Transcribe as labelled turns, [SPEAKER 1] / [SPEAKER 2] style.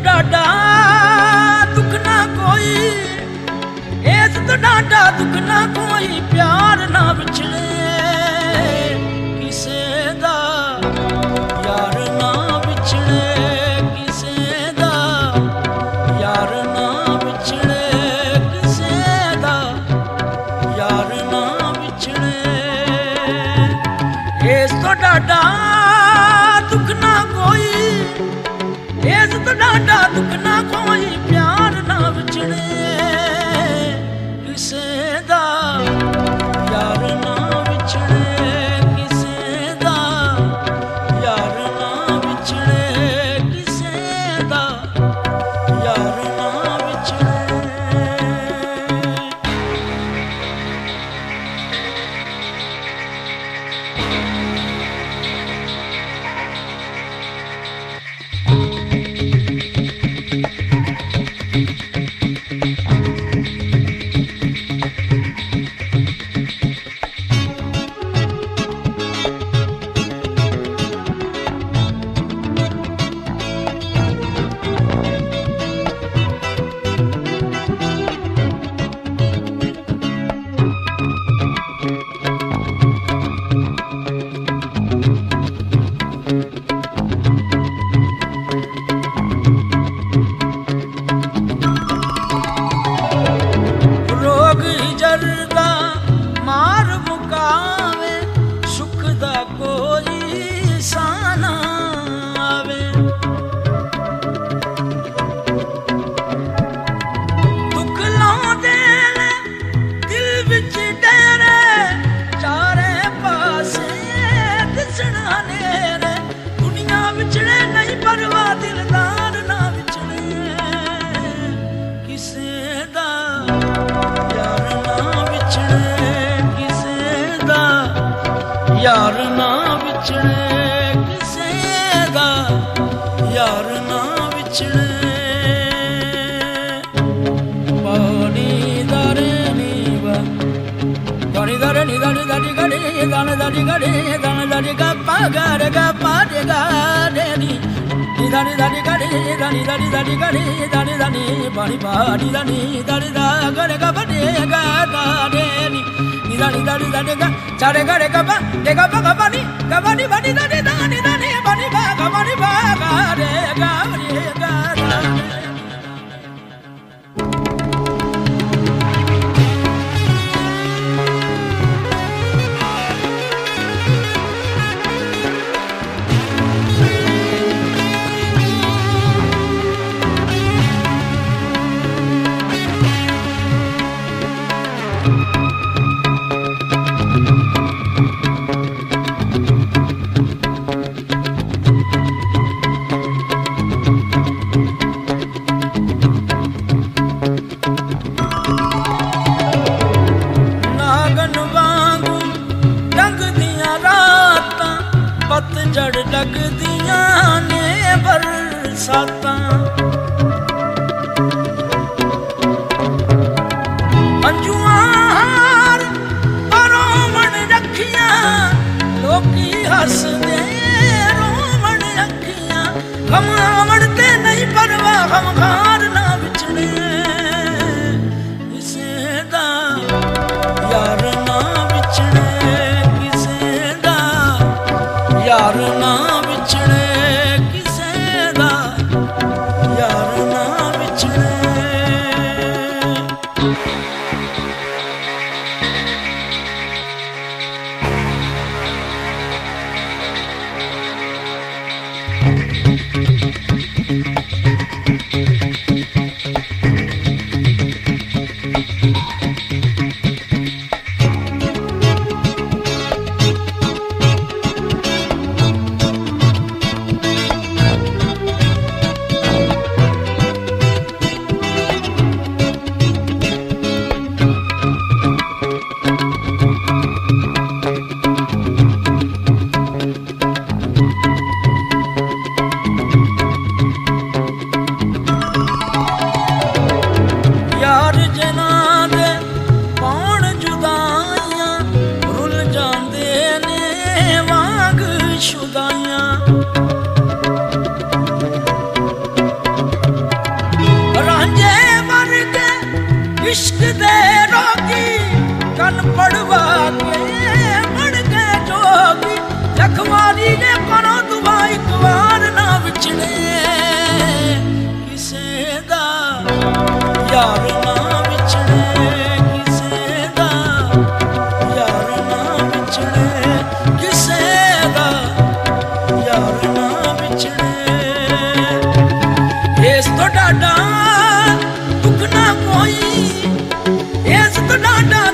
[SPEAKER 1] डाडा दुख ना कोई, इस तो डाडा दुख ना कोई, प्यार ना बिछड़े किसे दा, यार ना बिछड़े किसे दा, यार ना बिछड़े किसे दा, यार ना बिछड़े। इस तो डाडा दुख ना कोई, इस तो डाडा दुख ना कोई, प्यार ना बिछड़े किसे दा, यार ना बिछड़े किसे दा, यार ना बिछड़े किसे दा, यार ना बिछड़े। मार मुकावे सुख दा कोई साना आवे, दुख लाउंदे दिल विच डेरे, चारे पासे दिसना नेरे, दुनिया विछड़े नहीं परवाह, दिलदार ना विछड़े किसे दा, यार ना बिछड़े किसे दा, यार ना बिछड़े किसे दा, यार ना बिछड़े। पानी दारे नीवा पानी दारे नी दानी दानी गड़ी दान दानी गड़ी दान दानी गा पागार गा पाटे गा देनी दानी दानी गड़ी दानी दानी दानी गड़ी दानी दानी पानी पानी दानी दानी दा गरे गा बड़े गा देनी दानी दानी दानी गा चारे गरे गा बा दे गा बा पानी बानी दानी दानी दानी पानी बा गा रे गा रे गा पतझड़ लगदियां ने बरसातां, अंजुआर रोमन रखियां, लोकी हसदे रोमन रखियां, हम आवन ते नहीं परवाह, हम खार ना बिछड़े किसे दा, यार ना बिछड़े किसे दा, यार ना बिछड़े किसे दा, यार da da